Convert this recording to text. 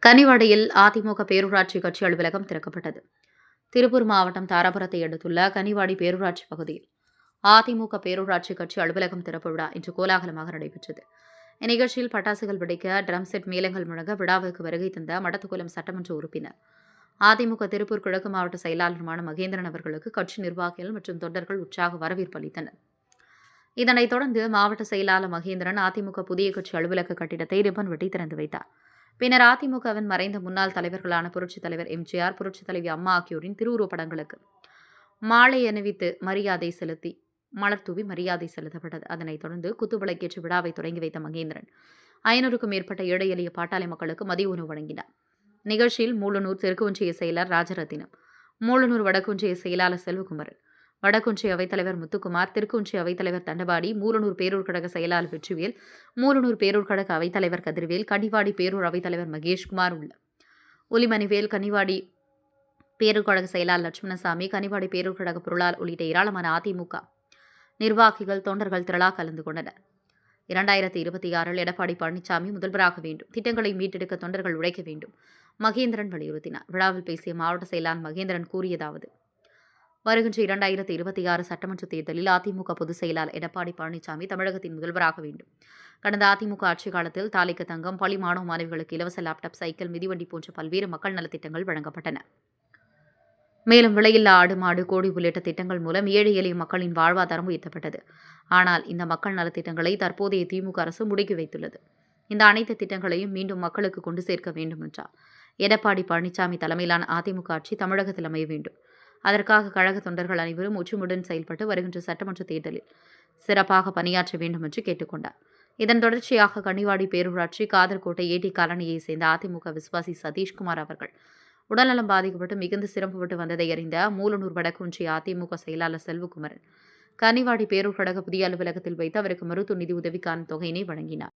கனிவாடியில் அதிமுக பேரூராட்சி கட்சி அலுவலகம் திறக்கப்பட்டது. திருப்பூர் மாவட்டம் தாராபுரத்தை அடுத்துள்ள கனிவாடி பேரூராட்சி பகுதியில் அதிமுக பேரூராட்சி கட்சி அலுவலகம் திறப்பு விழா இன்று கோலாகலமாக நடைபெற்றது. இந்நிகழ்ச்சியில் பட்டாசுகள் வெடிக்க, ட்ரம் செட், மேளங்கள் முழங்க விழாவிற்கு வருகை தந்த மடத்துக்குளம் சட்டமன்ற உறுப்பினர், அதிமுக திருப்பூர் கிழக்கு மாவட்ட செயலாளருமான மகேந்திரன் அவர்களுக்கு கட்சி நிர்வாகிகள் மற்றும் தொண்டர்கள் உற்சாக வரவேற்பு அளித்தனர். இதனைத் தொடர்ந்து மாவட்ட செயலாளர் மகேந்திரன் அதிமுக புதிய கட்சி அலுவலக கட்டிடத்தை ரிப்பன் வெட்டி திறந்து வைத்தார். பின்னர் அதிமுகவின் மறைந்த முன்னாள் தலைவர்களான புரட்சித் தலைவர் எம்ஜிஆர், புரட்சித் தலைவி அம்மா ஆகியோரின் திருவுருவப் படங்களுக்கு மாலை அணிவித்து மலர் தூவி மரியாதை செலுத்தப்பட்டது. அதனைத் தொடர்ந்து குத்துவிளக்கேற்று விழாவை தொடங்கி வைத்த மகேந்திரன் 500க்கும் மேற்பட்ட ஏழை எளிய பாட்டாளி மக்களுக்கு மதிய உணவு வழங்கினார். நிகழ்ச்சியில் மூலனூர் தெற்கு ஒன்றிய செயலர் ராஜரத்தினம், மூலனூர் வடக்கு ஒன்றிய செயலாளர் செல்வகுமரன், வடக்கொன்றிய அவைத்தலைவர் முத்துக்குமார், தெற்கொன்றிய அவைத்தலைவர் தண்டபாடி, மூலனூர் பேரூர் கழக செயலாளர் வெற்றிவேல், மூலனூர் பேரூர் கழக அவைத்தலைவர் கதிர்வேல், கனிவாடி பேரூர் அவைத்தலைவர் மகேஷ்குமார் ஒலிமணிவேல், கனிவாடி பேரூர் கழக செயலாளர் லட்சுமணசாமி, கனிவாடி பேரூர் கழக பொருளாளர் உள்ளிட்ட ஏராளமான அதிமுக நிர்வாகிகள், தொண்டர்கள் திரளாக கலந்து கொண்டனர். 2026 எடப்பாடி பழனிசாமி முதல்வராக வேண்டும், திட்டங்களை மீட்டெடுக்க தொண்டர்கள் உழைக்க வேண்டும், மகேந்திரன் வலியுறுத்தினார். விழாவில் பேசிய மாவட்ட செயலாளர் மகேந்திரன் கூறியதாவது: வருகின்ற 2026 சட்டமன்ற தேர்தலில் அதிமுக பொதுச் செயலாளர் எடப்பாடி பழனிசாமி தமிழகத்தின் முதல்வராக வேண்டும். கடந்த அதிமுக ஆட்சிக் காலத்தில் தாலிக்கு தங்கம், பள்ளி மாணவ மாணவிகளுக்கு இலவச லேப்டாப், சைக்கிள், மிதிவண்டி போன்ற பல்வேறு மக்கள் நலத்திட்டங்கள் வழங்கப்பட்டன. மேலும் விலையில்லா ஆடு, மாடு, கோழி உள்ளிட்ட திட்டங்கள் மூலம் ஏழை எளிய மக்களின் வாழ்வாதாரம் உயர்த்தப்பட்டது. ஆனால் இந்த மக்கள் நலத்திட்டங்களை தற்போதைய திமுக அரசு முடுக்கி வைத்துள்ளது. இந்த அனைத்து திட்டங்களையும் மீண்டும் மக்களுக்கு கொண்டு சேர்க்க வேண்டும் என்றார். எடப்பாடி பழனிசாமி தலைமையிலான அதிமுக ஆட்சி தமிழகத்தில் அமைய வேண்டும். அதற்காக கழக தொண்டர்கள் அனைவரும் ஒற்றுமையுடன் செயல்பட்டு வருகின்ற சட்டமன்ற தேர்தலில் சிறப்பாக பணியாற்ற வேண்டும் என்று கேட்டுக்கொண்டார். இதன் தொடர்ச்சியாக கனிவாடி பேரூராட்சி காதர்கோட்டை ஏடி காலனியை சேர்ந்த அதிமுக விசுவாசி சதீஷ்குமார் அவர்கள் உடல்நலம் பாதிக்கப்பட்டு மிகுந்த சிரமப்பட்டு வந்ததை அறிந்த மூலனூர் வடக்கு ஒன்றிய அதிமுக செயலாளர் செல்வகுமரன் கனிவாடி பேரூர் கழக புதிய அலுவலகத்தில் வைத்து அவருக்கு மருத்துவ நிதி உதவிக்கான தொகையினை வழங்கினார்.